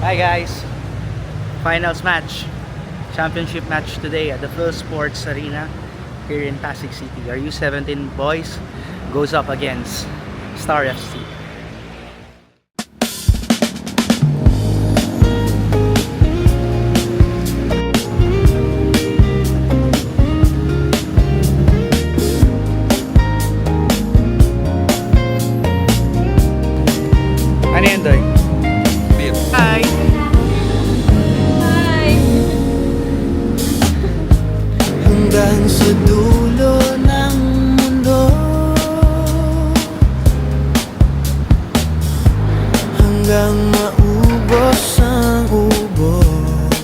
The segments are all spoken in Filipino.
Hi guys, finals match, championship match today at the Phil Sports Arena here in Pasig City. Our U17 boys goes up against Star FC. Ano yan, Doy? Hi! Hanggang sa dulo ng mundo, hanggang maubos ang ubos,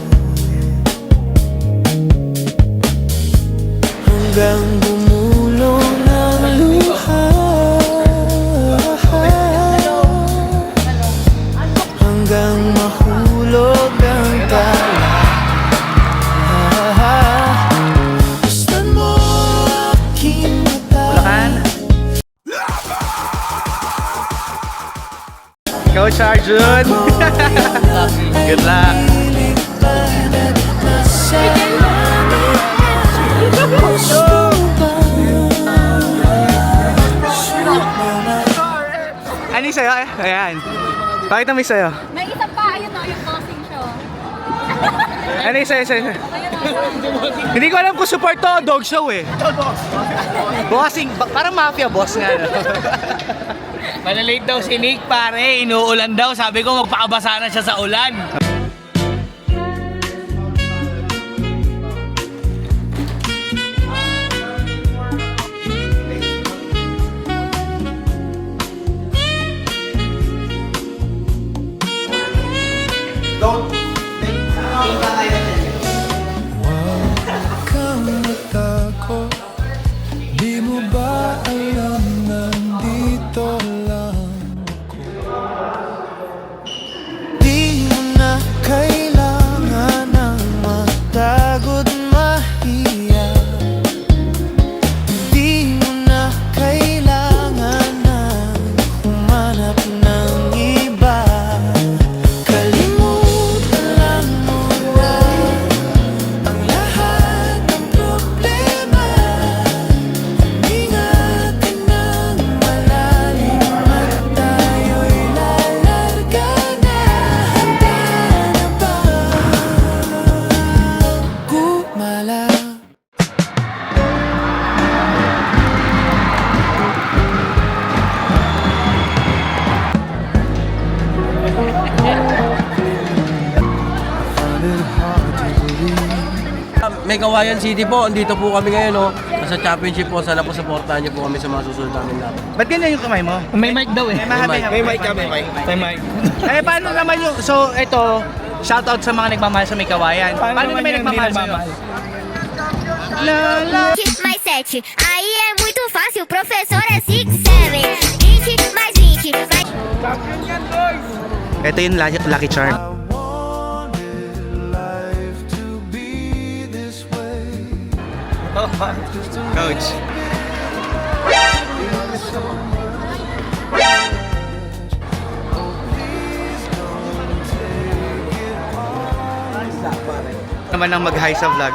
hanggang bumulong ng luha, hanggang mahulog ang tala. Coach Arjun! Good luck! Ano yung sa'yo? Ayan. Pakita mo yung sa'yo. May isa pa, ayun o, yung boxing show. Ano yung sa'yo? Hindi ko alam kung support to o dog show eh. Bossing, parang mafia boss nga. Malalate daw si Nick, pare. Inuulan daw. Sabi ko magpakabasa na siya sa ulan. Huwag kang matakot, di mo ba alam nandito lang ako? Di mo na kailangan ng matagod mahiya, di mo na kailangan ng humanap ng iba. Kalimutan lang muna ang lahat ng problema. Hinga ka ng malalim at tayo'y lalarga na. Handa na ba gumala? May Kawayan City po. Andito po kami ngayon, no? Sa championship po. Sana po supportahan niyo po kami sa mga susunod namin laban. Ba't ganyan yung kamay mo? May mic daw eh. May mic ka, may mic. Eh, paano naman yung... So, ito, shoutout sa mga nagmamahal sa may kawayan. Paano naman yung nagmamahal sa'yo? Mais 7, aí é muito fácil, o professor é 6, 7, 20 mais 20, vai. Ito yung Lucky Charm. I wanted life to be this way. Coach. Naman ang mag-hi sa vlog.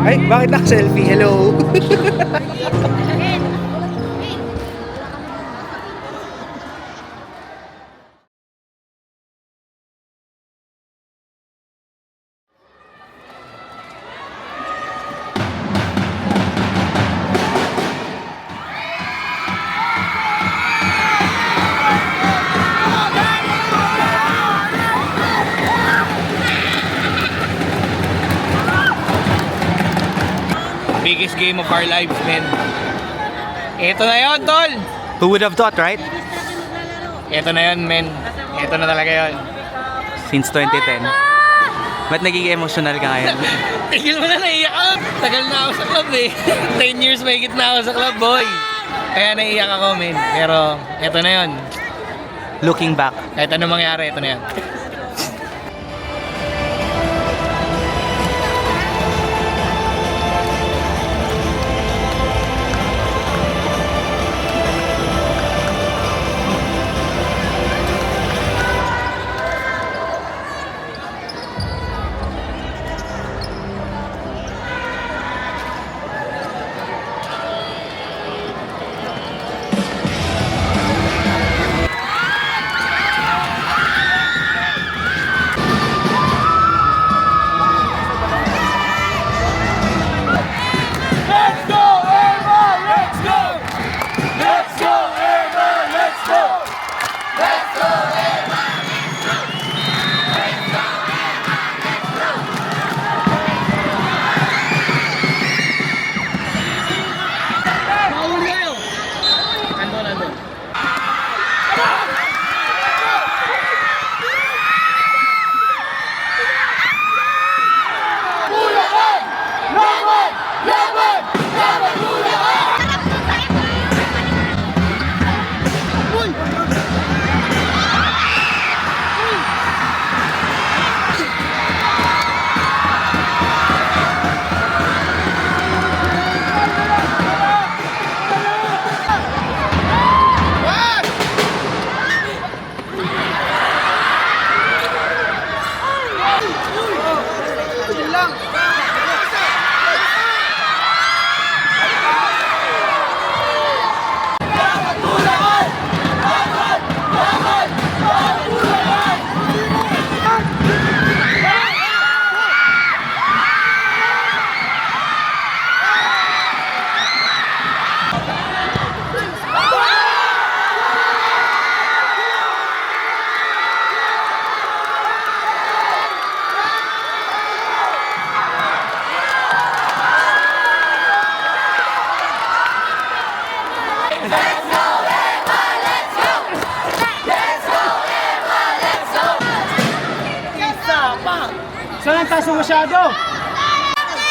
Ay, bakit naka-selfie? Hello! Biggest game of our lives, man. Ito na yun, tol! Who would have thought, right? Ito na yun, man. Ito na talaga yun. Since 2010. Ba't nagiging emotional ka ngayon? Tigil mo na, naiyak ako. Tagal na ako sa club eh. 10 years may na ako sa club, boy. Kaya naiyak ako, man. Pero, ito na yun. Looking back. Kahit ano mangyari, ito na yan.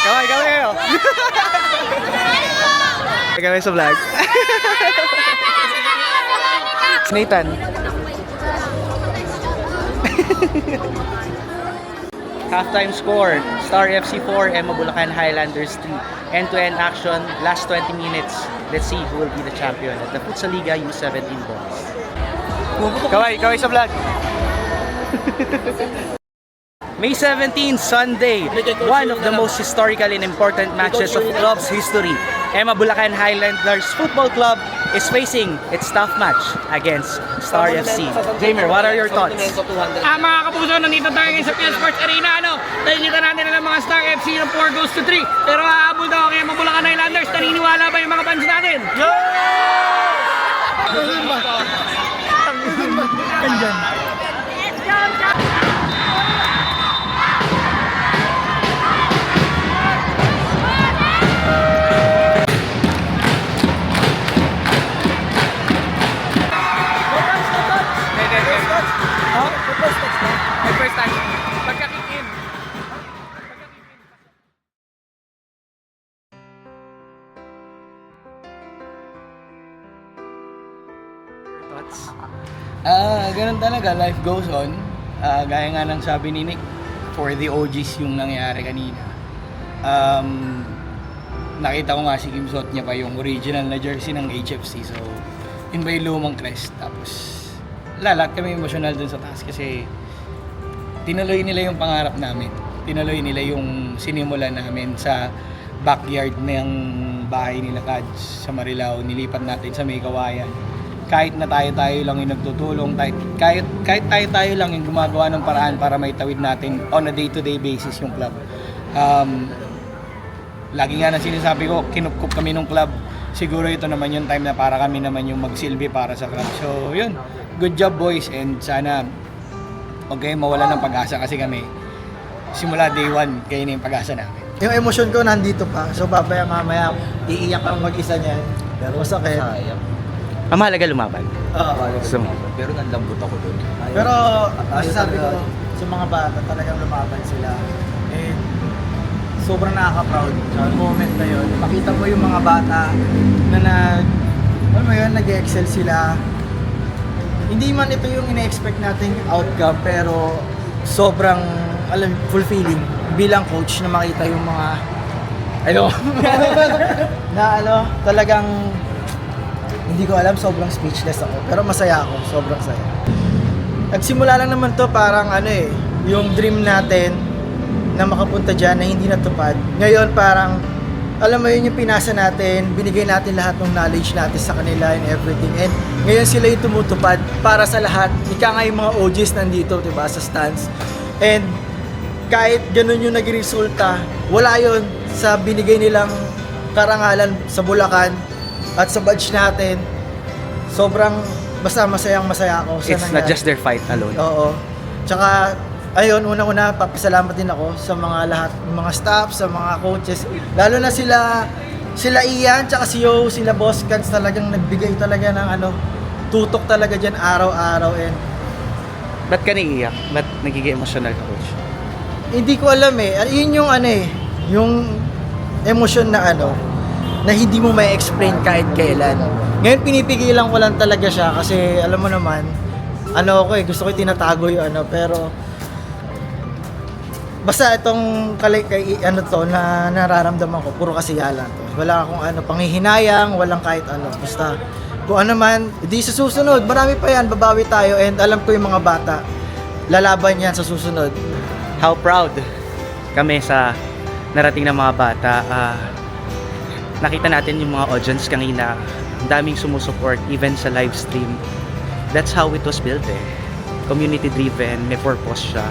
Kaway, kaway oh. Kaway sa vlog. Nathan. Halftime score, Star FC 4, Emma Bulacan Highlanders 3. End-to-end action, last 20 minutes. Let's see who will be the champion at the Futsal Liga U17 Boys. Kaway, kaway sa vlog. May 17, Sunday, one of the most historical and important matches of club's history. Emma Bulacan Highlanders Football Club is facing its tough match against Star FC. Jamer, what are your thoughts? Mga kapuso, nandito tayo ngayon sa PL Sports Arena, Nakikita natin ng mga Star FC ng 4 goals to 3. Pero hahabol daw kaya Mabulacan Highlanders. Naniniwala ba yung mga fans natin? First time. Pagka-kick in. Thoughts? Ganun talaga, life goes on. Gaya nga ng sabi ni Nick, for the OGs yung nangyari kanina. Nakita ko nga si Kim suot niya pa yung original na jersey ng HFC. So, yun ba yung lumang crest. Tapos, lahat kami emotional dun sa taas kasi tinuloy nila yung pangarap namin. Tinuloy nila yung sinimulan namin sa backyard ng bahay nila Kads sa Marilao. Nilipat natin sa May Kawayan. Kahit na tayo-tayo lang yung nagtutulong, kahit tayo-tayo lang yung gumagawa ng paraan para may tawid natin on a day-to-day basis yung club. Lagi nga na sinasabi ko, kinupkup kami ng club. Siguro ito naman yung time na para kami naman yung magsilbi para sa club. So yun, good job boys, and sana huwag kayong mawala ng pag-asa kasi kami simula day 1 kayo na yung pag-asa namin. Yung emosyon ko nandito pa. So babaya mamaya iiyak ang mag-isa niyan. Pero masakit. Ang mahalaga lumaban. Gusto mo? Pero nanlambot ako doon. Pero masasabi ko sa mga bata talagang lumaban sila. And sobrang nakaka-proud sa moment na yun. Makita mo yung mga bata na alam mo yun, nag-excel sila. Hindi man ito yung ina-expect nating outcome, pero sobrang fulfilling bilang coach na makita yung mga na talagang hindi ko alam, sobrang speechless ako. Pero masaya ako, sobrang saya. Nagsimula lang naman to parang yung dream natin na makapunta dyan na hindi natupad. Ngayon parang, alam mo yun yung pinasa natin, binigay natin lahat ng knowledge natin sa kanila and everything. And ngayon sila yung tumutupad para sa lahat. Ika nga yung mga OGs nandito, diba, sa stands. And kahit ganun yung naging resulta, wala yun sa binigay nilang karangalan sa Bulacan at sa badge natin. Sobrang, basta masayang-masaya ako. It's not just their fight alone. Oo. Tsaka, ayun, unang-una, papasalamat din ako sa mga lahat, mga staff, sa mga coaches. Lalo na sila Ian, tsaka si Yo, sila Boss Cans, talagang nagbigay talaga ng tutok talaga dyan araw-araw. And Ba't ka naiiyak? Ba't nagiging emotional ka, coach? hindi ko alam yun yung yung emosyon na na hindi mo may explain kahit kailan. Ngayon pinipigilan ko lang talaga siya kasi alam mo naman, gusto ko tinatago yung pero basta itong na nararamdaman ko, puro kasiyalan to. Wala akong panghihinayang, walang kahit basta kung ano man, di sa susunod, marami pa yan, babawi tayo, and alam ko yung mga bata, lalaban yan sa susunod. How proud kami sa narating ng mga bata. Nakita natin yung mga audience kanina, ang daming sumusuport even sa live stream. That's how it was built community driven, may purpose siya,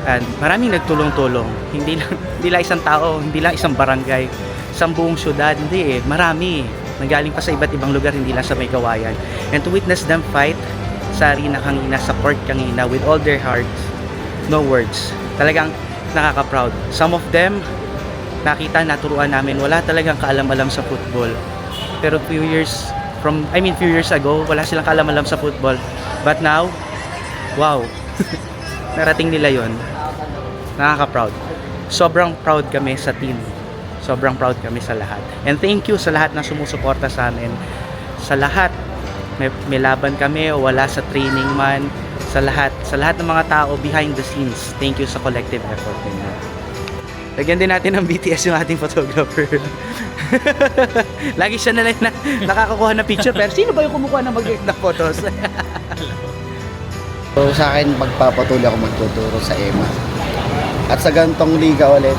and maraming nagtulong-tulong, hindi lang isang tao, hindi lang isang barangay, isang buong syudad, hindi marami nanggaling pa sa iba't ibang lugar, hindi lang sa May Kawayan, and to witness them fight sa arena kanina, support kanina with all their hearts, no words, talagang nakaka-proud. Some of them nakita, naturuan namin, wala talagang kaalam-alam sa football, pero few years ago, wala silang kaalam-alam sa football, but now, wow, narating nila yon, nakaka-proud. sobrang proud kami sa team. Sobrang proud kami sa lahat. And thank you sa lahat na sumusuporta sa amin. Sa lahat, may laban kami o wala sa training man, sa lahat ng mga tao behind the scenes. Thank you sa collective effort ninyo. Lagyan din natin ng BTS yung ating photographer. Lagi siya na lang na nakakakuha ng picture, pero sino ba yung kumukuha ng maganda photos? So sa akin, magpapatuloy ako magtuturo sa EMA. At sa ganitong liga ulit,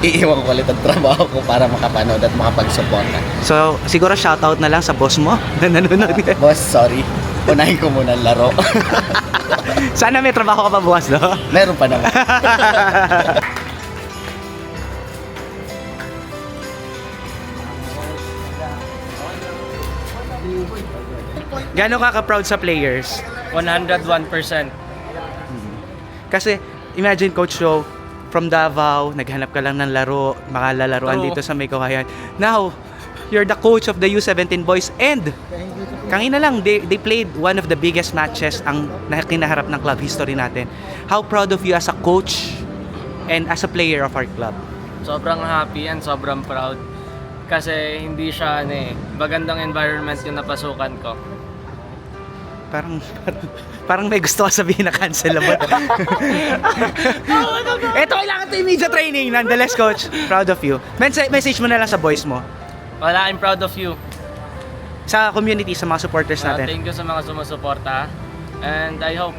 iiwan ko ulit ang trabaho ko para makapanood at makapag-suporta. So, siguro shoutout na lang sa boss mo na nanonood. Boss, sorry. Unahin ko muna ang laro. Sana may trabaho ka pa bukas, no? Meron pa naman. Gano'n ka ka-proud sa players? 101%. Kasi, imagine Coach Joe, from Davao, naghanap ka lang ng laro, makalalaruan Oo. dito sa May Kawayan. Now, you're the coach of the U17 boys and kanina lang, they played one of the biggest matches ang kinaharap ng club history natin. How proud of you as a coach and as a player of our club? Sobrang happy and sobrang proud. Kasi hindi siya magandang environment yung napasukan ko. Parang may gusto ka sabihin na cancelable. Ito, kailangan ito immediate training. Nonetheless, coach, proud of you. Message mo na lang sa boys mo. Wala, I'm proud of you. Sa community, sa mga supporters natin. Thank you sa mga sumusuporta. And I hope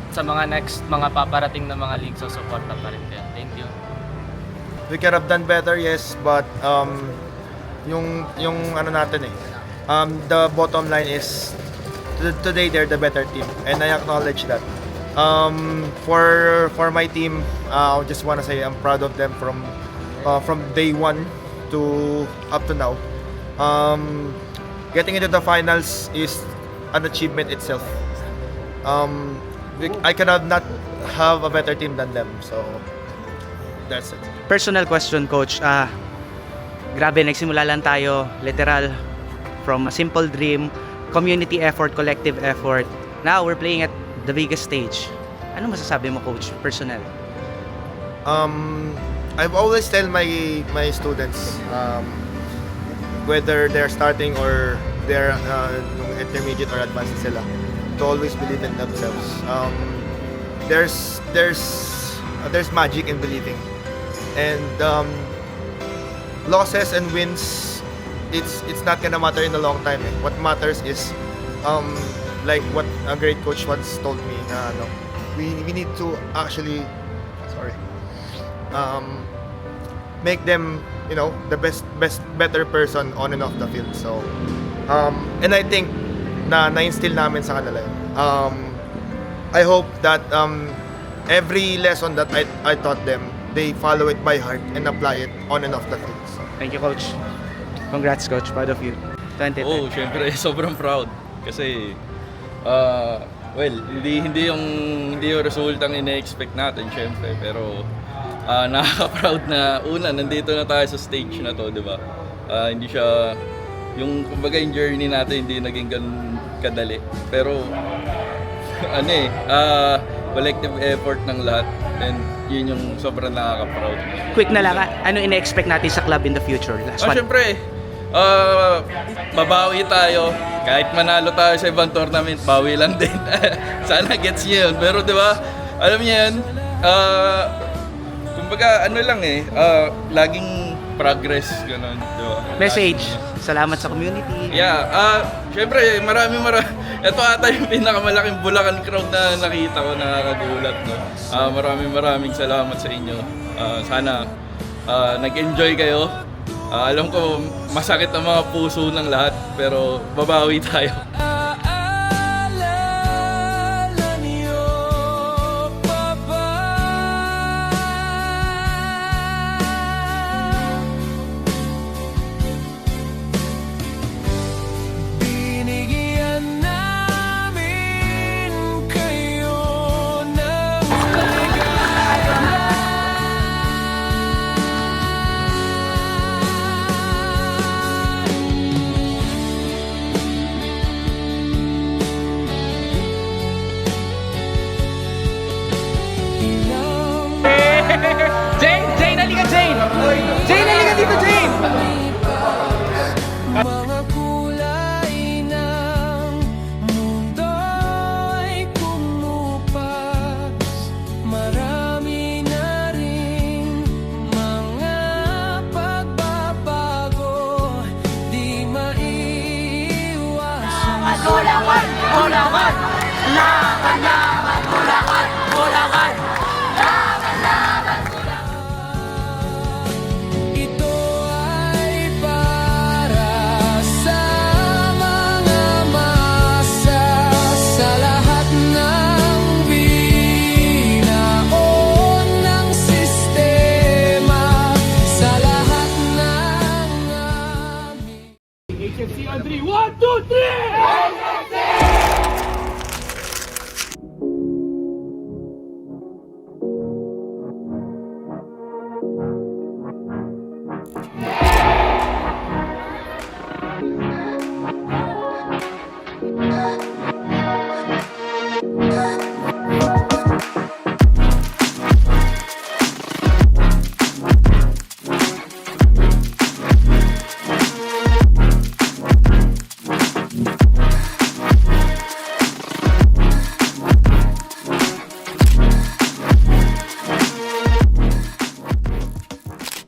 sa mga next, mga paparating na mga leagues, susuporta pa rin kayo. Thank you. We could have done better, yes, but yung ano natin the bottom line is today they're the better team, and I acknowledge that. For my team, I just want to say I'm proud of them from day one to up to now. Getting into the finals is an achievement itself. I could have not have a better team than them, so that's it. Personal question, coach. Grabe, nagsimula lang tayo, literal, from a simple dream, community effort, collective effort. Now, we're playing at the biggest stage. Ano masasabi mo, coach, personal? I've always tell my students, whether they're starting or they're intermediate or advanced sila, to always believe in themselves. There's magic in believing, and losses and wins, it's not gonna matter in the long time. What matters is like what a great coach once told me, we need to actually make them the better person on and off the field. So and I think na-instill namin sa kanila yun. I hope that every lesson that I taught them, they follow it by heart and apply it on and off the field. So, Thank you, coach. Congrats, coach. Proud of you. 2010. Oo, syempre sobrang proud kasi hindi yung resultang ine-expect natin syempre, pero nakaka-proud na nandito na tayo sa stage na to, 'di ba? Hindi siya yung kumbaga yung journey natin hindi naging ganun kadali, pero collective effort ng lahat, and yun yung sobrang nakaka-proud. Quick na lang, ano ine-expect natin sa club in the future? Last one. Syempre, mabawi tayo. Kahit manalo tayo sa ibang tournament, bawi lang din. Sana gets niyo yun. Pero di ba, alam niyo yun, kumbaga laging progress, ganun, di ba? Message. Salamat sa community. Yeah, syempre, marami. Ito ata yung pinakamalaking Bulacan crowd na nakita ko, nakakagulat, no? Maraming salamat sa inyo. Sana nag-enjoy kayo. Alam ko masakit ang mga puso ng lahat, pero babawi tayo. O laban! Laban na!